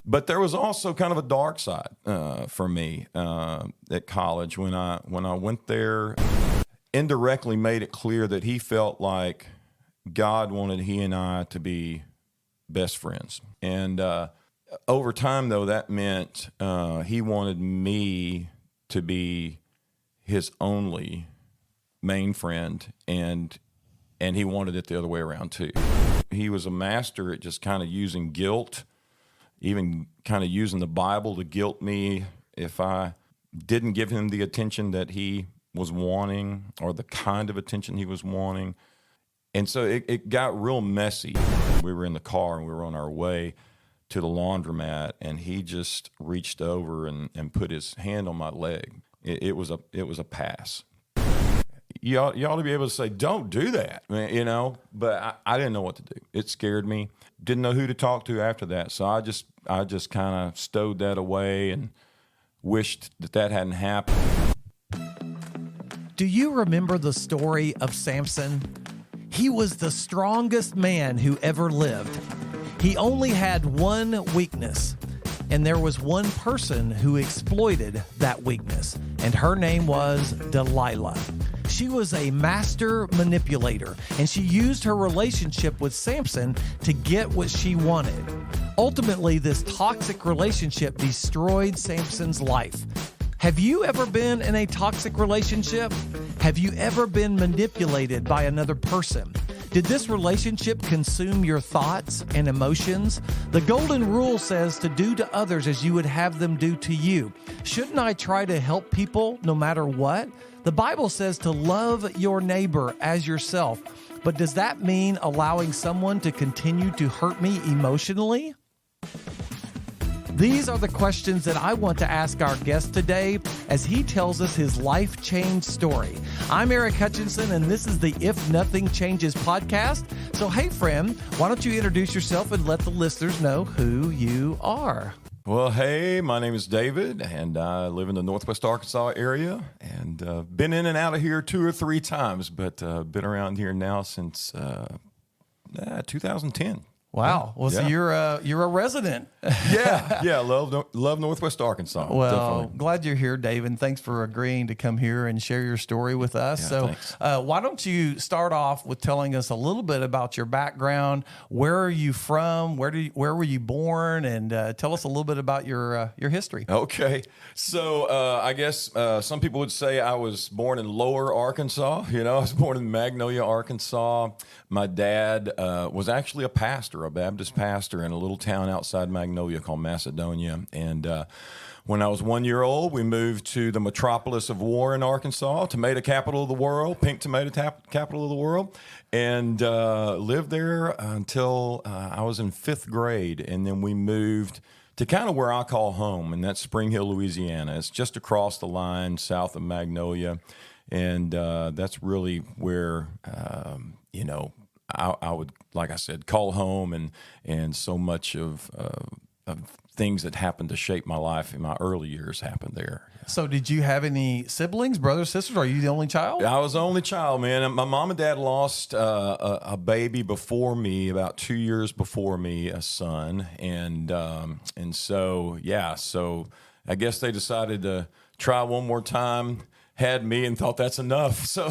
But there was also kind of a dark side for me at college when I went there. Indirectly made it clear that he felt like God wanted he and I to be best friends. And over time, though, that meant he wanted me to be his only main friend, and he wanted it the other way around too. He was a master at just kind of using guilt, even kind of using the Bible to guilt me if I didn't give him the attention that he was wanting or the kind of attention he was wanting. And so it got real messy. We were in the car and we were on our way to the laundromat, and he just reached over and put his hand on my leg. It was a pass. You ought to be able to say, don't do that, you know, but I didn't know what to do. It scared me. Didn't know who to talk to after that. So I just kind of stowed that away and wished that hadn't happened. Do you remember the story of Samson? He was the strongest man who ever lived. He only had one weakness, and there was one person who exploited that weakness, and her name was Delilah. She was a master manipulator, and she used her relationship with Samson to get what she wanted. Ultimately, this toxic relationship destroyed Samson's life. Have you ever been in a toxic relationship? Have you ever been manipulated by another person? Did this relationship consume your thoughts and emotions? The golden rule says to do to others as you would have them do to you. Shouldn't I try to help people no matter what? The Bible says to love your neighbor as yourself. But does that mean allowing someone to continue to hurt me emotionally? These are the questions that I want to ask our guest today as he tells us his life change story. I'm Eric Hutchinson, and this is the If Nothing Changes podcast. So, hey, friend, why don't you introduce yourself and let the listeners know who you are? Well, hey, my name is David, and I live in the Northwest Arkansas area, and been in and out of here 2 or 3 times, but been around here now since 2010. Wow. Well, yeah. So you're a resident. Yeah. Love Northwest Arkansas. Well, definitely. Glad you're here, Dave, and thanks for agreeing to come here and share your story with us. Yeah, so why don't you start off with telling us a little bit about your background? Where are you from? Where were you born? And tell us a little bit about your history. Okay. So I guess some people would say I was born in Lower Arkansas. You know, I was born in Magnolia, Arkansas. My dad was actually a Baptist pastor in a little town outside Magnolia called Macedonia. And when I was 1 year old, we moved to the metropolis of Warren, Arkansas, tomato capital of the world, pink tomato capital of the world, and lived there until I was in 5th grade. And then we moved to kind of where I call home, and that's Spring Hill, Louisiana. It's just across the line south of Magnolia. And that's really where, I would, like I said, call home, and so much of things that happened to shape my life in my early years happened there. So did you have any siblings, brothers, sisters? Are you the only child? I was the only child, man. My mom and dad lost a baby before me, about 2 years before me, a son. And so I guess they decided to try one more time, had me, and thought that's enough. So,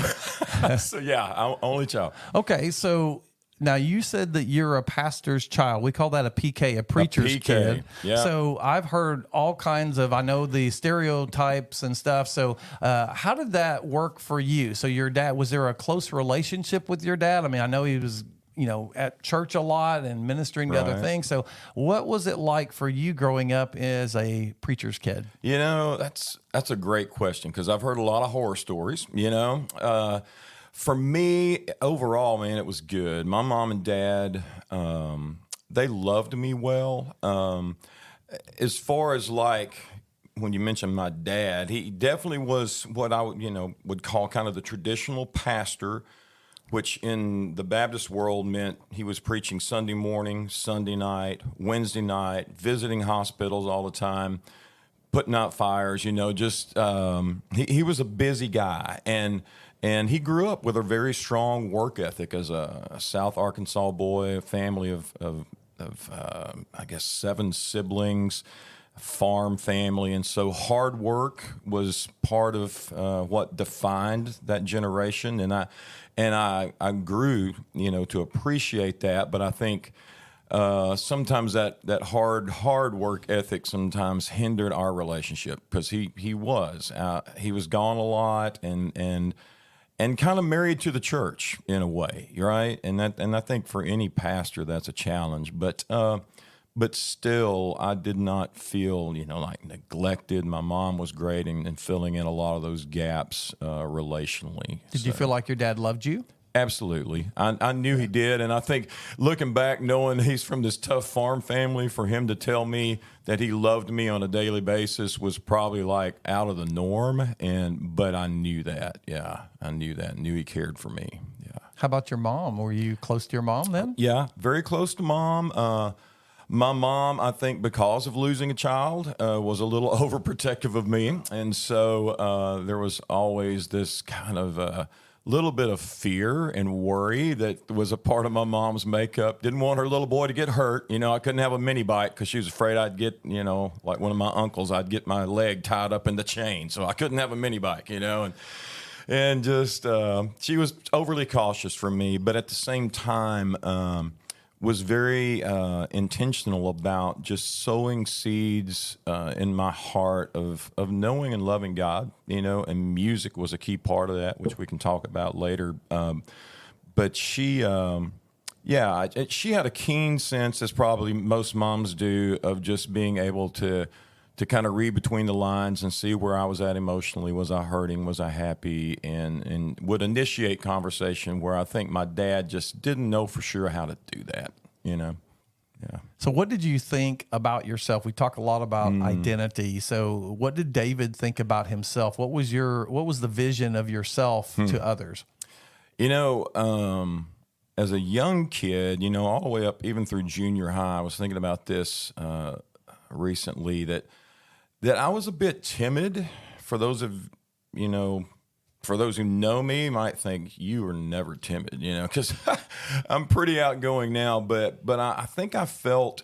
I'm only child. Okay, so now you said that you're a pastor's child. We call that a PK, a preacher's kid. Yeah. So I've heard all kinds of, I know the stereotypes and stuff. So how did that work for you? So your dad, was there a close relationship with your dad? I mean, I know he was, at church a lot and ministering to other things. So what was it like for you growing up as a preacher's kid? That's a great question, because I've heard a lot of horror stories, For me, overall, man, it was good. My mom and dad, they loved me well. As far as when you mentioned my dad, he definitely was what I would call kind of the traditional pastor, which in the Baptist world meant he was preaching Sunday morning, Sunday night, Wednesday night, visiting hospitals all the time, putting out fires, he was a busy guy. And he grew up with a very strong work ethic as a South Arkansas boy, a family of of, I guess, 7 siblings, farm family. And so hard work was part of what defined that generation. And I grew, to appreciate that. But I think sometimes that hard work ethic sometimes hindered our relationship because he was gone a lot and kind of married to the church in a way, right? And I think for any pastor that's a challenge. But still, I did not feel like neglected. My mom was great in filling in a lot of those gaps relationally. Did you feel like your dad loved you? Absolutely. I knew he did. And I think looking back, knowing he's from this tough farm family, for him to tell me that he loved me on a daily basis was probably like out of the norm. But I knew that. Yeah, I knew that. Knew he cared for me. Yeah. How about your mom? Were you close to your mom then? Yeah, very close to mom. My mom, I think because of losing a child, was a little overprotective of me. And so there was always this kind of little bit of fear and worry that was a part of my mom's makeup. Didn't want her little boy to get hurt. I couldn't have a mini bike because she was afraid I'd get, like one of my uncles, I'd get my leg tied up in the chain. So I couldn't have a mini bike, and just she was overly cautious for me. But at the same time, was very intentional about just sowing seeds in my heart of knowing and loving God, and music was a key part of that, which we can talk about later. But she, she had a keen sense, as probably most moms do, of just being able to kind of read between the lines and see where I was at emotionally. Was I hurting? Was I happy? And would initiate conversation where I think my dad just didn't know for sure how to do that, Yeah. So what did you think about yourself? We talk a lot about identity. So what did David think about himself? What was the vision of yourself to others? As a young kid, all the way up even through junior high, I was thinking about this recently that I was a bit timid. For those who know me, might think you were never timid, because I'm pretty outgoing now. But I think I felt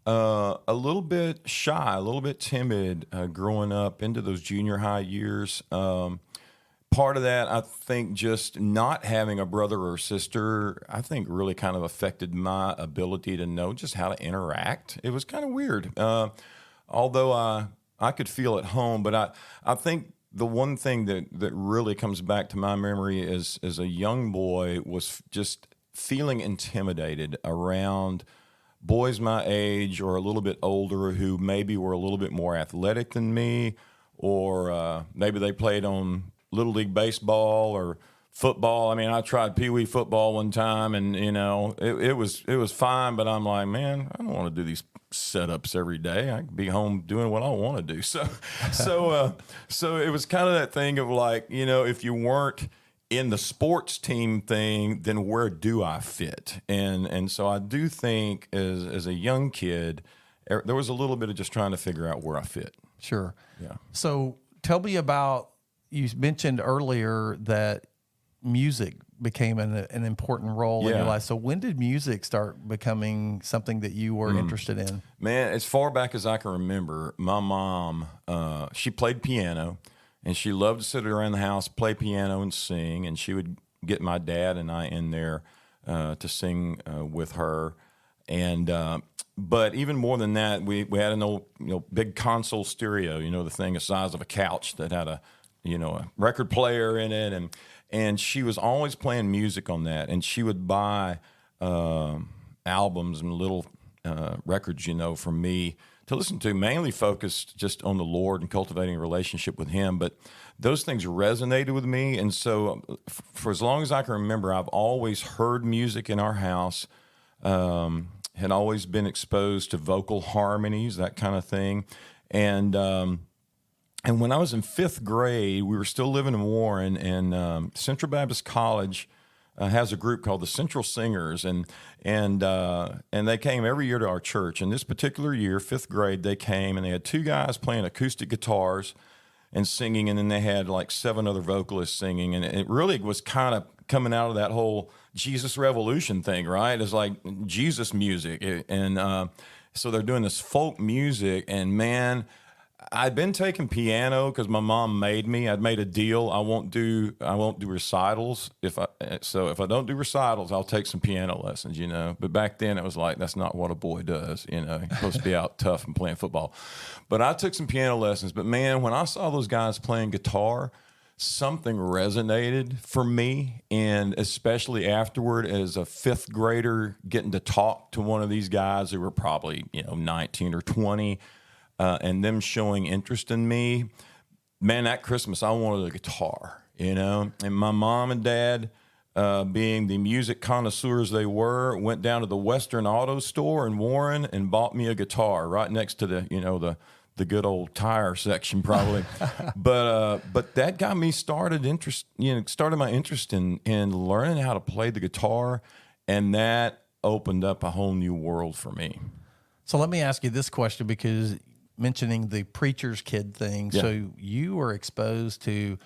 a little bit shy, a little bit timid growing up into those junior high years. Part of that, I think, just not having a brother or sister, I think really kind of affected my ability to know just how to interact. It was kind of weird. Although I could feel at home, but I think the one thing that really comes back to my memory is as a young boy was just feeling intimidated around boys my age or a little bit older who maybe were a little bit more athletic than me, or maybe they played on Little League baseball or football. I mean, I tried Pee Wee football one time, and it was fine. But I'm like, man, I don't want to do these setups every day. I could be home doing what I want to do. So it was kind of that thing of like, if you weren't in the sports team thing, then where do I fit? And so I do think as a young kid, there was a little bit of just trying to figure out where I fit. Sure. Yeah. So tell me about, you mentioned earlier that music became an important role in your life. So when did music start becoming something that you were interested in? Man, as far back as I can remember, my mom, she played piano, and she loved to sit around the house, play piano and sing, and she would get my dad and I in there to sing with her. And but even more than that, we had an old big console stereo, the thing the size of a couch that had a record player in it, and she was always playing music on that, and she would buy albums and little records, for me to listen to, mainly focused just on the Lord and cultivating a relationship with Him. But those things resonated with me, and so for as long as I can remember, I've always heard music in our house. Had always been exposed to vocal harmonies, that kind of thing, and when I was in 5th grade, we were still living in Warren, and Central Baptist College has a group called the Central Singers, and they came every year to our church. And this particular year, 5th grade, they came, and they had 2 guys playing acoustic guitars and singing, and then they had like 7 other vocalists singing, and it really was kind of coming out of that whole Jesus Revolution thing, right? It's like Jesus music. And so they're doing this folk music. And man, I'd been taking piano because my mom made me. I'd made a deal. I won't do recitals. If I don't do recitals, I'll take some piano lessons, you know. But back then it was like, that's not what a boy does, you know. You're supposed to be out tough and playing football. But I took some piano lessons. But man, when I saw those guys playing guitar, something resonated for me. And especially afterward, as a fifth grader, getting to talk to one of these guys who were probably, 19 or 20, and them showing interest in me, man, that Christmas I wanted a guitar, And my mom and dad, being the music connoisseurs they were, went down to the Western Auto Store in Warren and bought me a guitar right next to the good old tire section, probably. But that got me started my interest in learning how to play the guitar, and that opened up a whole new world for me. So let me ask you this question, because mentioning the preacher's kid thing. Yeah. So you were exposed to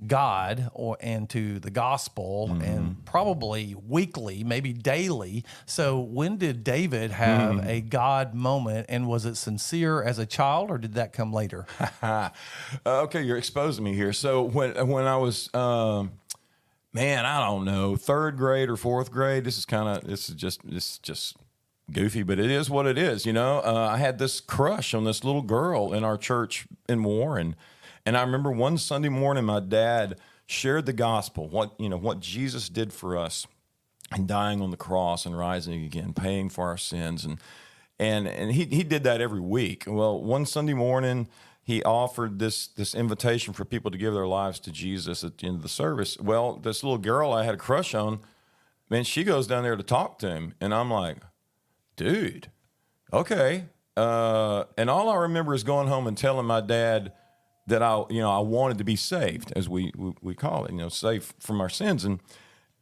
God and to the gospel, and probably weekly, maybe daily. So when did David have a God moment, and was it sincere as a child, or did that come later? Okay, you're exposing me here. So when I was, man, I don't know, third grade or fourth grade, this is just goofy, but it is what it is, I had this crush on this little girl in our church in Warren. And I remember one Sunday morning, my dad shared the gospel, what Jesus did for us, and dying on the cross and rising again, paying for our sins. And he did that every week. Well, one Sunday morning, he offered this invitation for people to give their lives to Jesus at the end of the service. Well, this little girl I had a crush on, man, she goes down there to talk to him. And I'm like, dude, okay. And all I remember is going home and telling my dad that I wanted to be saved, as we call it, saved from our sins.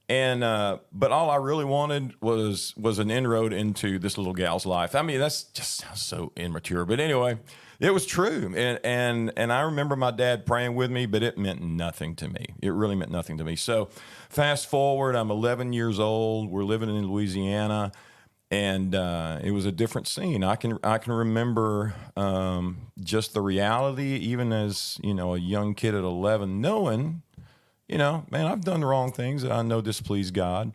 But all I really wanted was an inroad into this little gal's life. I mean, that's just sounds so immature, but anyway, it was true. And I remember my dad praying with me, but it meant nothing to me. It really meant nothing to me. So fast forward, I'm 11 years old. We're living in Louisiana. And it was a different scene. I can remember just the reality, even as a young kid at 11, knowing, man, I've done the wrong things that I know displease God,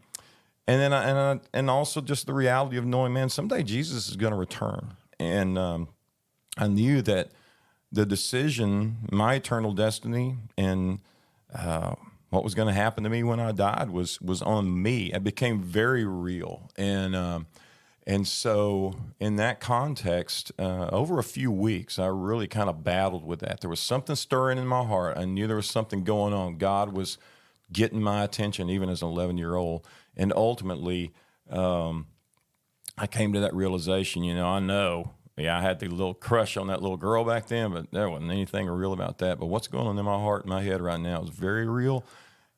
and then and also just the reality of knowing, man, someday Jesus is going to return, and I knew that the decision, my eternal destiny, and what was going to happen to me when I died was on me. It became very real, and so in that context, over a few weeks, I really kind of battled with that. There was something stirring in my heart. I knew there was something going on. God was getting my attention, even as an 11-year-old. And ultimately, I came to that realization, I know, I had the little crush on that little girl back then, but there wasn't anything real about that. But what's going on in my heart and my head right now is very real.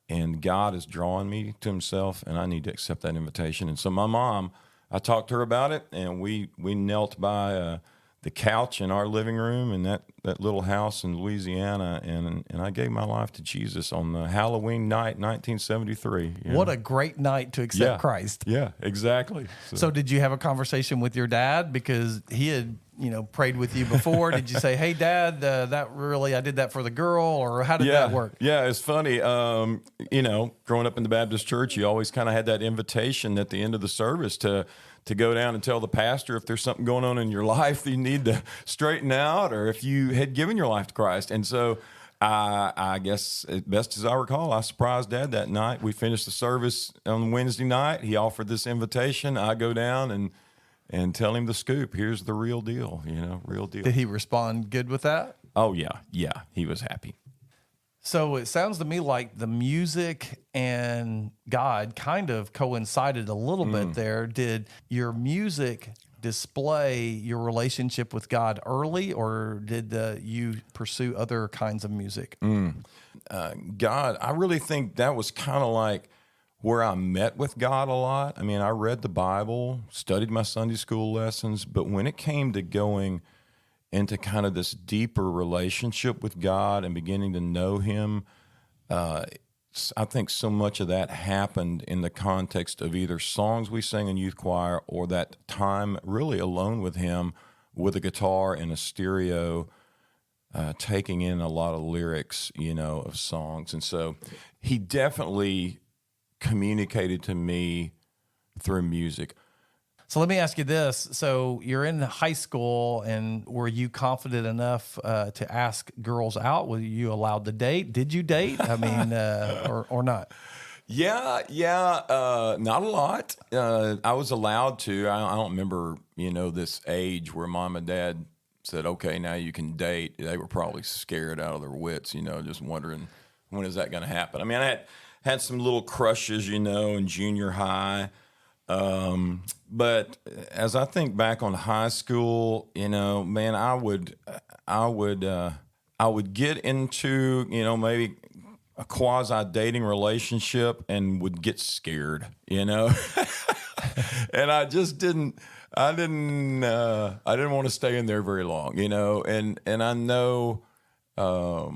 And God is drawing me to himself, and I need to accept that invitation. And so my mom, I talked to her about it, and we knelt by the couch in our living room in that little house in Louisiana, and I gave my life to Jesus on the Halloween night, 1973. What a great night to accept Christ. Yeah, exactly. So did you have a conversation with your dad, because he had prayed with you before? Did you say, hey, Dad, I did that for the girl, or how did that work? Yeah, it's funny. Growing up in the Baptist church, you always kind of had that invitation at the end of the service to go down and tell the pastor if there's something going on in your life that you need to straighten out, or if you had given your life to Christ. And so I guess, as best as I recall, I surprised Dad that night. We finished the service on Wednesday night. He offered this invitation. I go down and tell him the scoop. Here's the real deal, real deal. Did he respond good with that? Oh, yeah. He was happy. So it sounds to me like the music and God kind of coincided a little bit there. Did your music display your relationship with God early, or did you pursue other kinds of music? God, I really think that was kind of like where I met with God a lot. I mean, I read the Bible, studied my Sunday school lessons, but when it came to going into kind of this deeper relationship with God and beginning to know him, I think so much of that happened in the context of either songs we sang in youth choir or that time really alone with him with a guitar and a stereo, taking in a lot of lyrics, of songs. And so he definitely communicated to me through music. So let me ask you this. So you're in high school, and were you confident enough to ask girls out? Were you allowed to date? Did you date? I mean, or not? Yeah, not a lot. I was allowed to. I don't remember, this age where mom and dad said, okay, now you can date. They were probably scared out of their wits, just wondering, when is that going to happen? I mean, I had some little crushes, in junior high. But as I think back on high school, man, I would get into, maybe a quasi dating relationship and would get scared, and I just I didn't want to stay in there very long, and I know a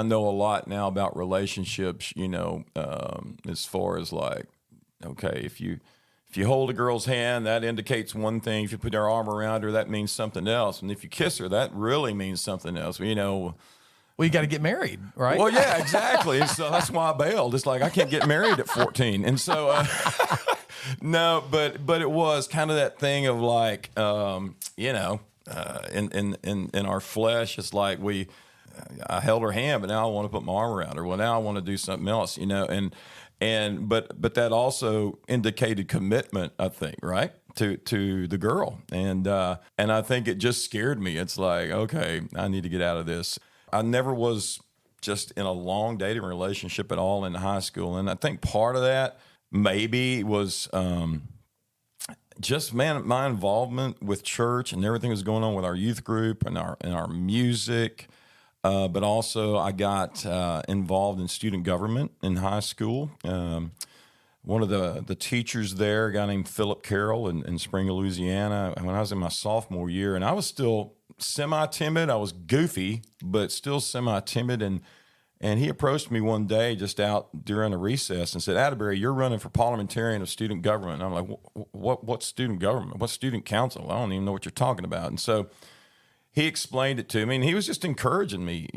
lot now about relationships, as far as like, okay, if you hold a girl's hand, that indicates one thing. If you put your arm around her, that means something else. And if you kiss her, that really means something else. Well, you got to get married, right? Well, yeah, exactly. So that's why I bailed. It's like I can't get married at 14. And so, no, but it was kind of that thing of like, in our flesh, it's like I held her hand, but now I want to put my arm around her. Well, now I want to do something else, but that also indicated commitment, I think, right, to the girl, and I think it just scared me. It's like, okay, I need to get out of this. I never was just in a long dating relationship at all in high school, and I think part of that maybe was just, man, my involvement with church and everything that was going on with our youth group and our music. But also I got involved in student government in high school. One of the teachers there, a guy named Philip Carroll in Spring, Louisiana, when I was in my sophomore year, and I was still semi-timid. I was goofy, but still semi-timid. And he approached me one day just out during a recess and said, Atterbury, you're running for parliamentarian of student government. And I'm like, what's student government? What's student council? I don't even know what you're talking about. And so he explained it to me, and he was just encouraging me,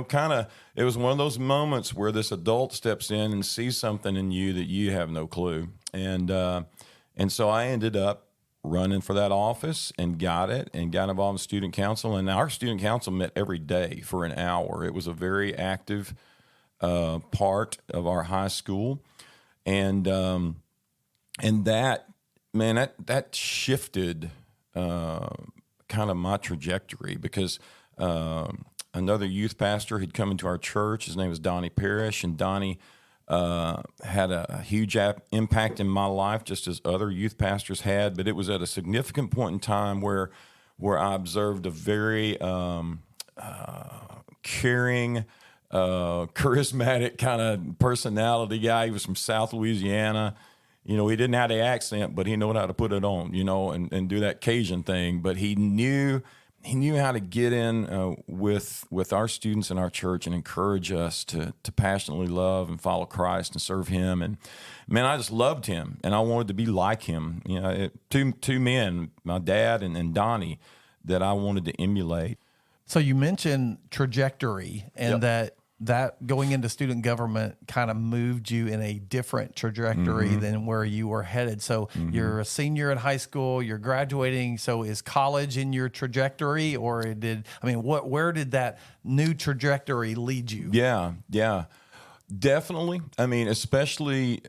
kind of. It was one of those moments where this adult steps in and sees something in you that you have no clue. And so I ended up running for that office and got it and got involved in student council. And our student council met every day for an hour. It was a very active part of our high school. And that, man, that shifted kind of my trajectory, because another youth pastor had come into our church. His name was Donnie Parrish, and Donnie had a huge impact in my life, just as other youth pastors had. But it was at a significant point in time where I observed a very caring, charismatic kind of personality guy. He was from South Louisiana. He didn't have the accent, but he knew how to put it on, and do that Cajun thing. But he knew how to get in with our students in our church and encourage us to passionately love and follow Christ and serve Him. And man, I just loved him, and I wanted to be like him. Two men, my dad and Donnie, that I wanted to emulate. So you mentioned trajectory, and Yep. that going into student government kind of moved you in a different trajectory than where you were headed. So you're a senior in high school, you're graduating. So is college in your trajectory, or where did that new trajectory lead you? Yeah, definitely. I mean, especially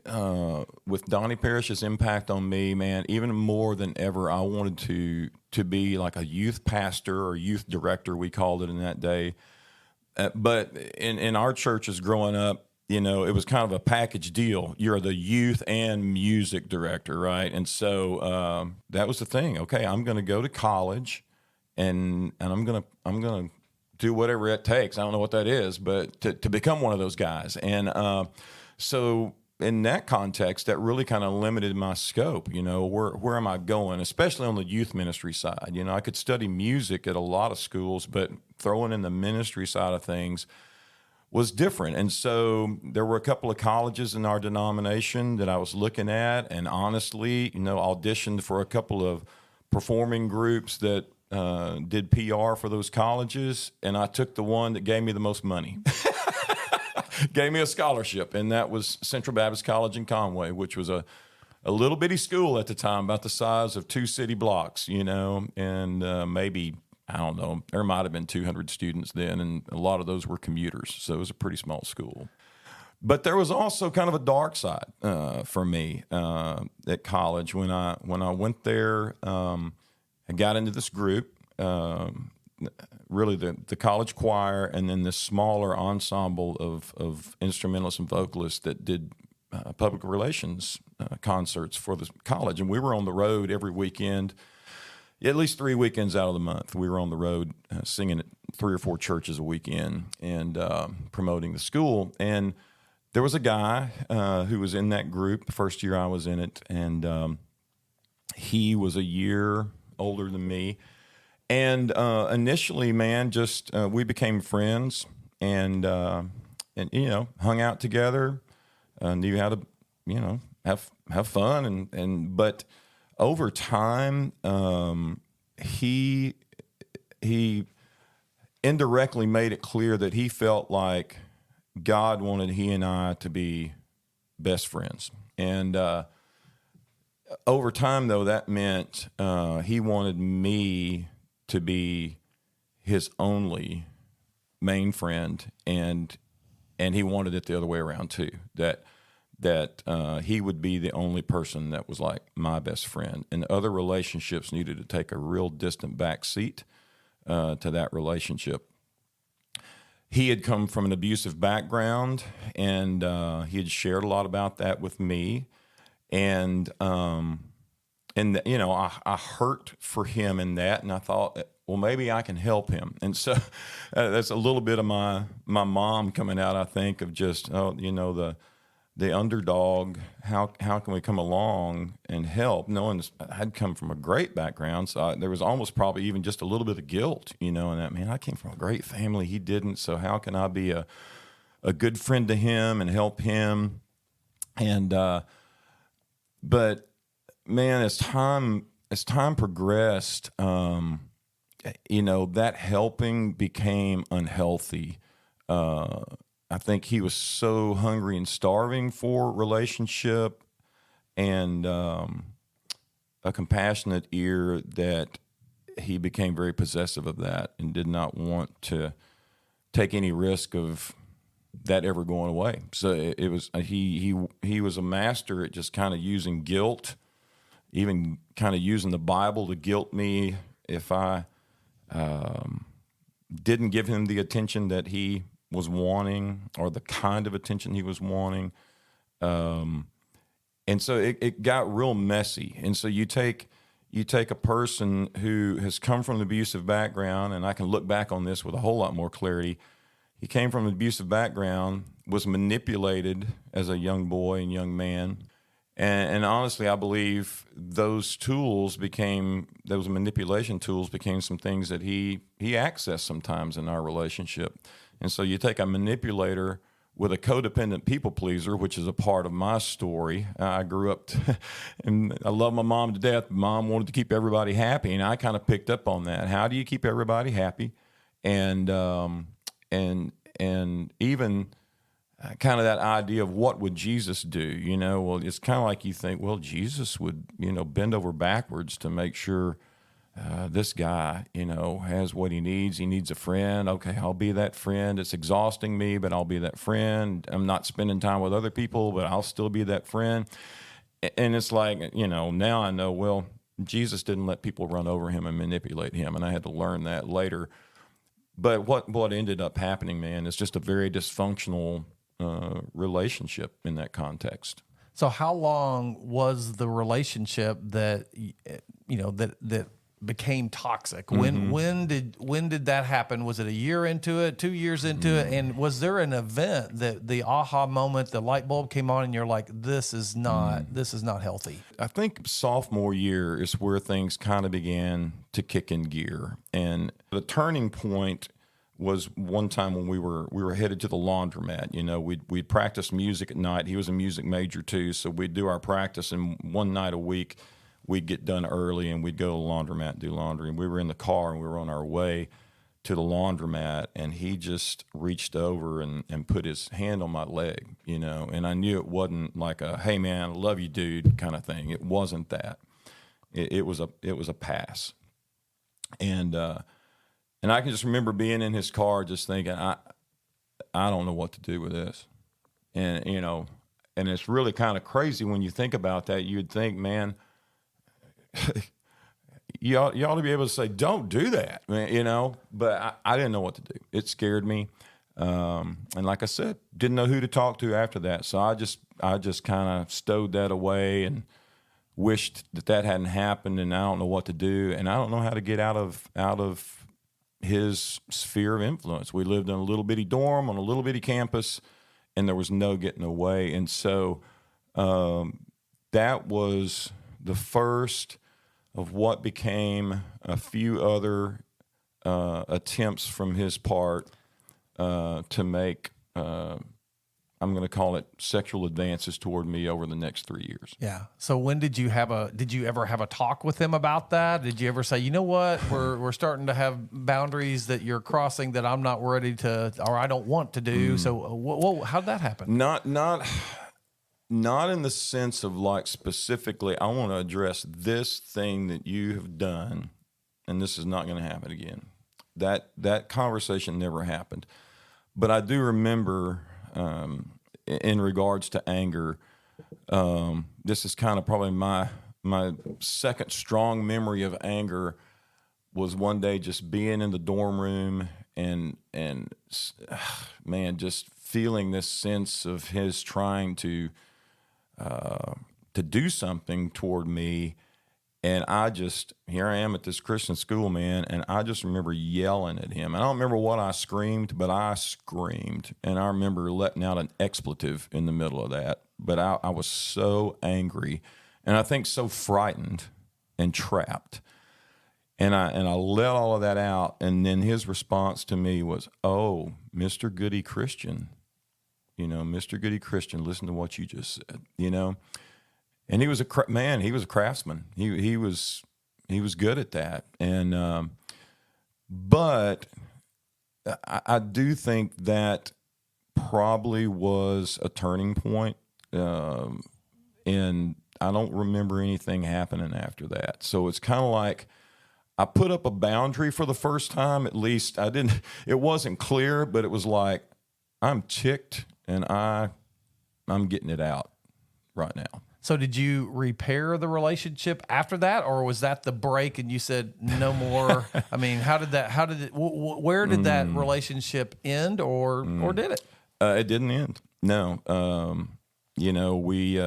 with Donnie Parrish's impact on me, man, even more than ever, I wanted to be like a youth pastor or youth director, we called it in that day. But in our churches growing up, it was kind of a package deal. You're the youth and music director, right? And so that was the thing. Okay, I'm going to go to college, and I'm gonna do whatever it takes. I don't know what that is, but to become one of those guys. And so in that context, that really kind of limited my scope. Where am I going? Especially on the youth ministry side. I could study music at a lot of schools, but throwing in the ministry side of things was different. And so there were a couple of colleges in our denomination that I was looking at, and honestly, auditioned for a couple of performing groups that did PR for those colleges, and I took the one that gave me the most money. Gave me a scholarship, and that was Central Baptist College in Conway, which was a little bitty school at the time, about the size of 2 city blocks, and maybe, I don't know, there might have been 200 students then, and a lot of those were commuters, so it was a pretty small school. But there was also kind of a dark side for me at college. When I went there, I got into this group, really the college choir, and then this smaller ensemble of instrumentalists and vocalists that did public relations concerts for the college. And we were on the road every weekend, at least 3 weekends out of the month. We were on the road singing at 3 or 4 churches a weekend and promoting the school. And there was a guy who was in that group the first year I was in it, and he was a year older than me. And initially, man, just we became friends and hung out together, knew how to have fun but over time, he indirectly made it clear that he felt like God wanted he and I to be best friends. And over time, though, that meant he wanted me to be his only main friend, and he wanted it the other way around too. That he would be the only person that was like my best friend, and other relationships needed to take a real distant back seat to that relationship. He had come from an abusive background, and he had shared a lot about that with me, and I hurt for him in that, and I thought, well, maybe I can help him. And so that's a little bit of my mom coming out, I think, of just the underdog. How can we come along and help? Knowing I'd come from a great background, so there was almost probably even just a little bit of guilt, in that, man, I came from a great family, he didn't, so how can I be a good friend to him and help him? And but man, as time progressed, that helping became unhealthy. I think he was so hungry and starving for relationship and a compassionate ear that he became very possessive of that and did not want to take any risk of that ever going away. So it was he was a master at just kind of using guilt, even kind of using the Bible to guilt me if I didn't give him the attention that he was wanting, or the kind of attention he was wanting. And so it got real messy. And so you take a person who has come from an abusive background, and I can look back on this with a whole lot more clarity. He came from an abusive background, was manipulated as a young boy and young man. And honestly, I believe those manipulation tools became some things that he accessed sometimes in our relationship. And so you take a manipulator with a codependent people pleaser, which is a part of my story. I grew up, and I love my mom to death. Mom wanted to keep everybody happy, and I kind of picked up on that. How do you keep everybody happy? And even kind of that idea of what would Jesus do? Well, it's kind of like you think, well, Jesus would, bend over backwards to make sure this guy, has what he needs. He needs a friend. Okay, I'll be that friend. It's exhausting me, but I'll be that friend. I'm not spending time with other people, but I'll still be that friend. And it's like, now I know, well, Jesus didn't let people run over him and manipulate him, and I had to learn that later. But what ended up happening, man, is just a very dysfunctional relationship in that context. So how long was the relationship that that became toxic? When did that happen? Was it a year into it, 2 years into it? And was there an event that the aha moment, the light bulb came on and you're like, this is not healthy? I think sophomore year is where things kind of began to kick in gear. And the turning point was one time when we were headed to the laundromat. You know, we'd practice music at night. He was a music major too, so we'd do our practice, and one night a week we'd get done early and we'd go to the laundromat and do laundry. And we were in the car and we were on our way to the laundromat, and he just reached over and put his hand on my leg, you know, and I knew it wasn't like a, hey man, I love you, dude, kind of thing. It wasn't that. It was a pass. And I can just remember being in his car just thinking, I don't know what to do with this. And, you know, and it's really kind of crazy when you think about that. You'd think, man, you ought to be able to say, don't do that, you know, but I didn't know what to do. It scared me. And like I said, didn't know who to talk to after that. So I just kind of stowed that away and wished that hadn't happened, and I don't know what to do. And I don't know how to get out of his sphere of influence. We lived in a little bitty dorm on a little bitty campus, and there was no getting away. And so that was the first of what became a few other attempts from his part to make, I'm going to call it, sexual advances toward me over the next 3 years. Yeah. So when did you ever have a talk with him about that? Did you ever say, you know what, we're starting to have boundaries that you're crossing that I'm not ready to, or I don't want to do? So how'd that happen? Not in the sense of like specifically, I want to address this thing that you have done, and this is not going to happen again. That conversation never happened. But I do remember, in regards to anger, this is kind of probably my second strong memory of anger was one day just being in the dorm room and man, just feeling this sense of his trying to do something toward me. And here I am at this Christian school, man, and I just remember yelling at him. I don't remember what I screamed, but I screamed. And I remember letting out an expletive in the middle of that. But I was so angry, and I think so frightened and trapped. And I let all of that out, and then his response to me was, "Oh, Mr. Goody Christian, you know, Mr. Goody Christian, listen to what you just said," you know. And he was he was a craftsman. He was good at that. And but I do think that probably was a turning point. And I don't remember anything happening after that. So it's kind of like I put up a boundary for the first time. At least it wasn't clear, but it was like, I'm ticked and I'm getting it out right now. So did you repair the relationship after that, or was that the break and you said no more? I mean, where did that relationship end, or did it? It didn't end. No. You know, we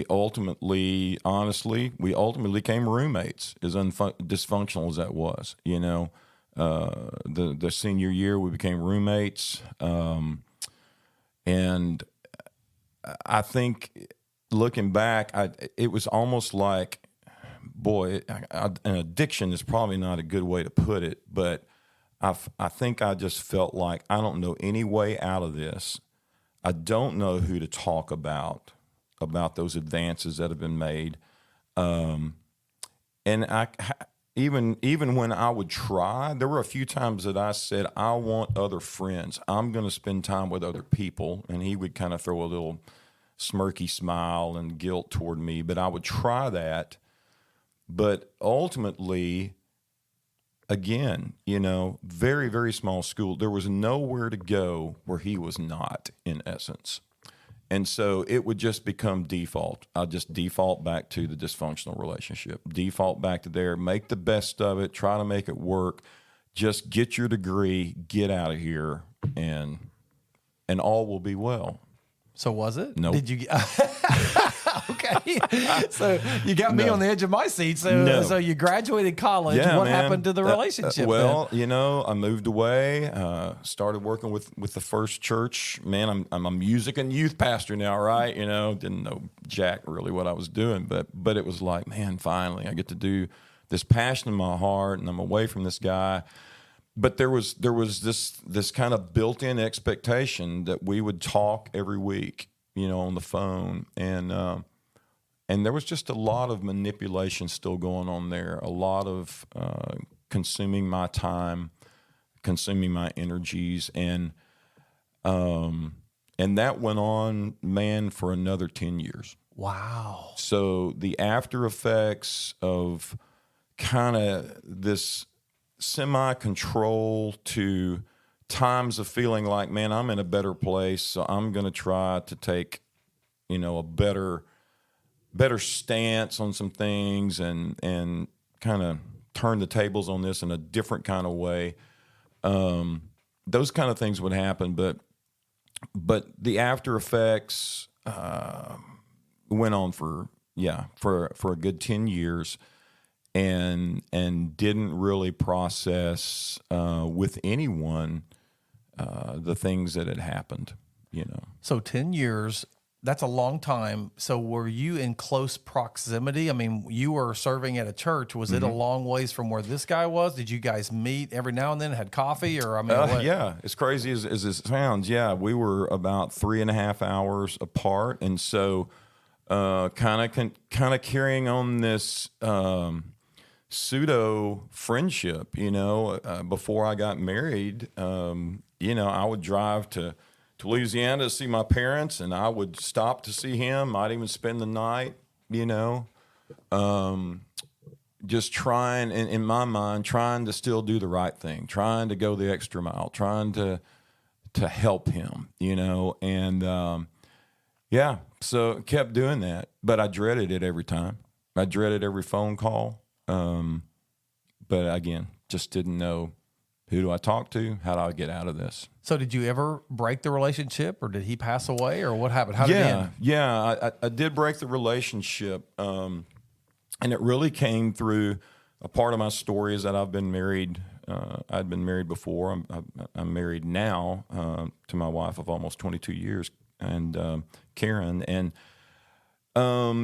ultimately became roommates, as dysfunctional as that was. You know, the senior year we became roommates, and I think, looking back, it was almost like, boy, an addiction is probably not a good way to put it, but I think I just felt like I don't know any way out of this. I don't know who to talk about those advances that have been made, and even when I would try, there were a few times that I said, I want other friends. I'm going to spend time with other people, and he would kind of throw a little smirky smile and guilt toward me, but I would try that. But ultimately, again, you know, very, very small school. There was nowhere to go where he was not, in essence. And so it would just become default. I'll just default back to the dysfunctional relationship, default back to there, make the best of it, try to make it work, just get your degree, get out of here, and all will be well. So was it? No. Did you? Okay. So you got me on the edge of my seat. So you graduated college. Yeah, what man. happened to the relationship? Well, you know, I moved away, started working with the first church. Man, I'm a music and youth pastor now, right? You know, didn't know jack really what I was doing, but it was like, man, finally I get to do this passion in my heart, and I'm away from this guy. but there was this kind of built-in expectation that we would talk every week, on the phone, and there was just a lot of manipulation still going on there, a lot of consuming my time, consuming my energies, and that went on, man, for another 10 years. Wow. So the after effects of kind of this semi-control to times of feeling like, man, I'm in a better place, so I'm going to try to take, a better stance on some things and kind of turn the tables on this in a different kind of way. Those kind of things would happen, but the after effects went on for a good 10 years, and didn't really process with anyone the things that had happened. So 10 years, that's a long time. So were you in close proximity? I mean, you were serving at a church. Was it a long ways from where this guy was? Did you guys meet every now and then, had coffee, or what? Yeah, as crazy as it sounds, yeah, we were about 3.5 hours apart, and so kind of carrying on this pseudo friendship. Before I got married, I would drive to Louisiana to see my parents, and I would stop to see him. Might even spend the night, just trying, in my mind, trying to still do the right thing, trying to go the extra mile, trying to help him, and so kept doing that. But I dreaded it every time. I dreaded every phone call. But again, just didn't know, who do I talk to? How do I get out of this? So did you ever break the relationship, or did he pass away, or what happened? How did it end? Yeah, I did break the relationship. And it really came through a part of my story is that I've been married. I'd been married before. I'm married now to my wife of almost 22 years, and Karen. And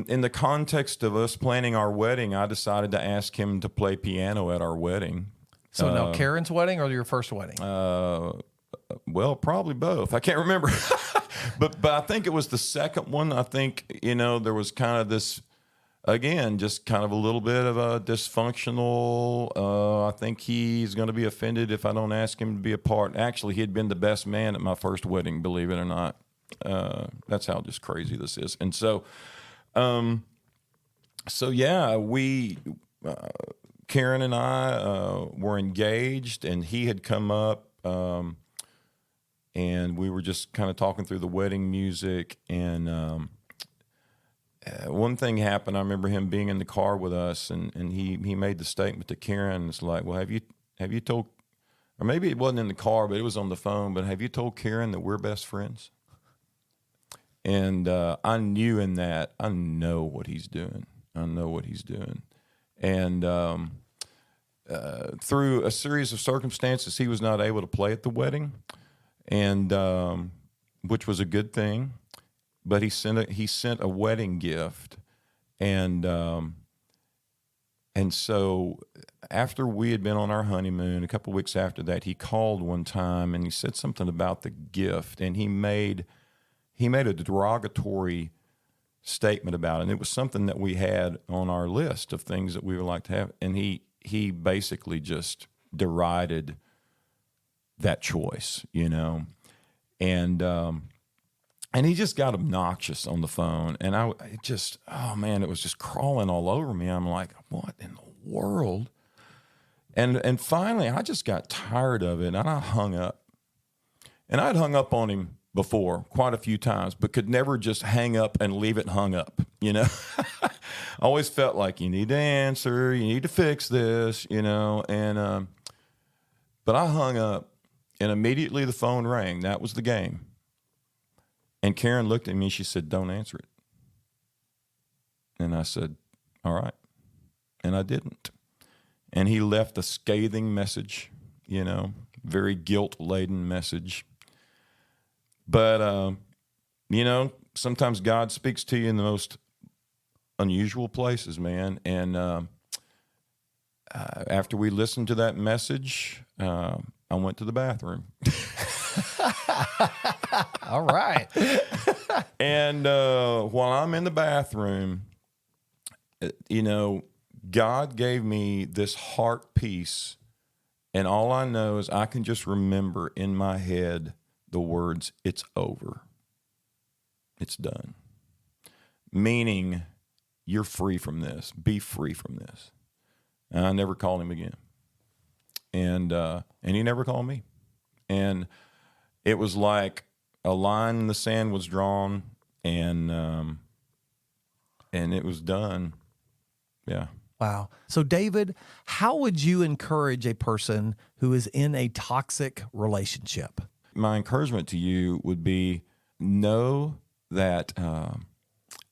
in the context of us planning our wedding, I decided to ask him to play piano at our wedding. So now Karen's wedding or your first wedding? Well, probably both. I can't remember. but I think it was the second one. I think, there was kind of this, again, just kind of a little bit of a dysfunctional, I think he's going to be offended if I don't ask him to be a part. Actually, he had been the best man at my first wedding, believe it or not. That's how just crazy this is. And so, we, Karen and I were engaged, and he had come up, and we were just kind of talking through the wedding music. And one thing happened. I remember him being in the car with us, and he made the statement to Karen. It's like, well, have you told, or maybe it wasn't in the car, but it was on the phone, but have you told Karen that we're best friends? And I knew in that, I know what he's doing. And through a series of circumstances, he was not able to play at the wedding, and which was a good thing. But he sent a wedding gift, and so after we had been on our honeymoon, a couple of weeks after that, he called one time and he said something about the gift, and he made a derogatory statement about it. And it was something that we had on our list of things that we would like to have. And he basically just derided that choice, and he just got obnoxious on the phone. And it was just crawling all over me. I'm like, what in the world? And finally, I just got tired of it, and I hung up. And I'd hung up on him before quite a few times, but could never just hang up and leave it hung up, I always felt like you need to answer, you need to fix this, and but I hung up, and immediately the phone rang. That was the game. And Karen looked at me, she said, "Don't answer it." And I said, "All right." And I didn't. And he left a scathing message, very guilt-laden message. But, sometimes God speaks to you in the most unusual places, man. And after we listened to that message, I went to the bathroom. All right. And while I'm in the bathroom, God gave me this heart peace. And all I know is I can just remember in my head the words, "It's over. It's done." Meaning, you're free from this. Be free from this. And I never called him again. And he never called me. And it was like a line in the sand was drawn, and it was done. Yeah. Wow. So, David, how would you encourage a person who is in a toxic relationship? My encouragement to you would be know that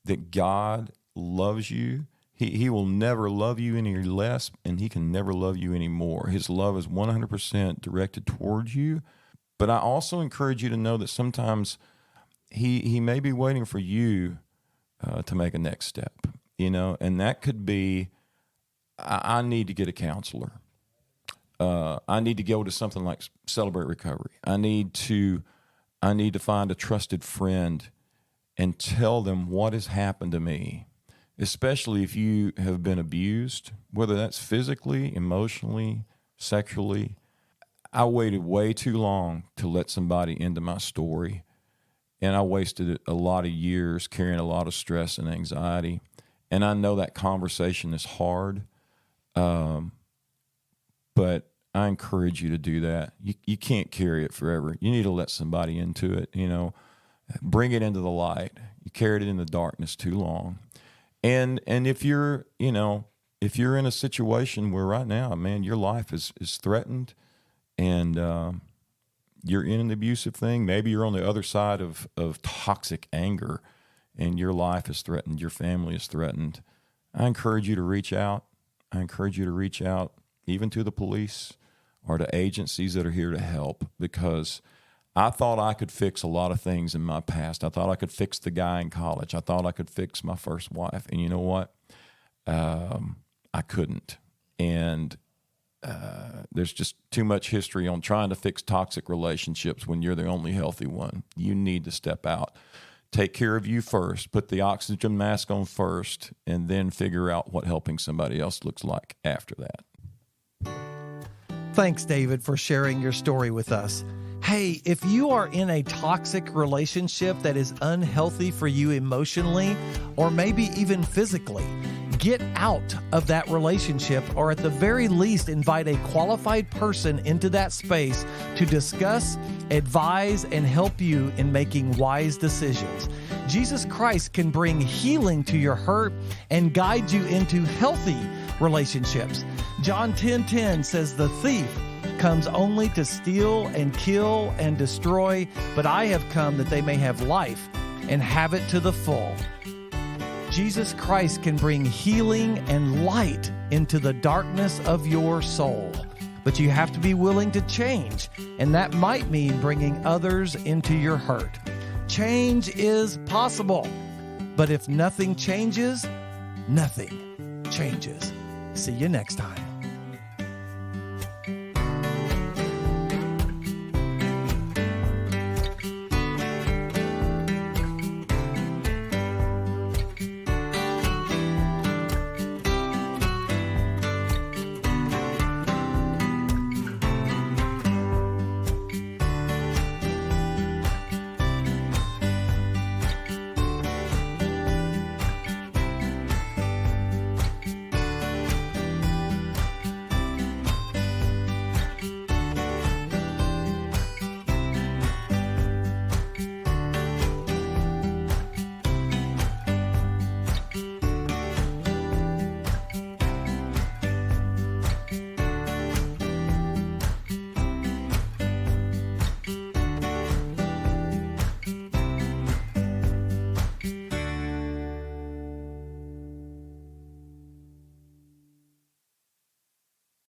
that God loves you. He will never love you any less, and he can never love you any more. His love is 100% directed towards you. But I also encourage you to know that sometimes he may be waiting for you to make a next step, and that could be, I need to get a counselor. I need to go to something like Celebrate Recovery. I need to find a trusted friend and tell them what has happened to me, especially if you have been abused, whether that's physically, emotionally, sexually. I waited way too long to let somebody into my story, and I wasted a lot of years carrying a lot of stress and anxiety. And I know that conversation is hard, but I encourage you to do that. You can't carry it forever. You need to let somebody into it, bring it into the light. You carried it in the darkness too long. And if you're in a situation where right now, man, your life is threatened, and you're in an abusive thing, maybe you're on the other side of toxic anger, and your life is threatened, your family is threatened, I encourage you to reach out. I encourage you to reach out even to the police or to agencies that are here to help, because I thought I could fix a lot of things in my past. I thought I could fix the guy in college. I thought I could fix my first wife. And you know what? I couldn't. And there's just too much history on trying to fix toxic relationships when you're the only healthy one. You need to step out. Take care of you first. Put the oxygen mask on first, and then figure out what helping somebody else looks like after that. Thanks, David, for sharing your story with us. Hey, if you are in a toxic relationship that is unhealthy for you emotionally or maybe even physically, get out of that relationship, or at the very least, invite a qualified person into that space to discuss, advise, and help you in making wise decisions. Jesus Christ can bring healing to your hurt and guide you into healthy relationships. John 10:10 says, "The thief comes only to steal and kill and destroy, but I have come that they may have life and have it to the full." Jesus Christ can bring healing and light into the darkness of your soul, but you have to be willing to change, and that might mean bringing others into your hurt. Change is possible, but if nothing changes, nothing changes. See you next time.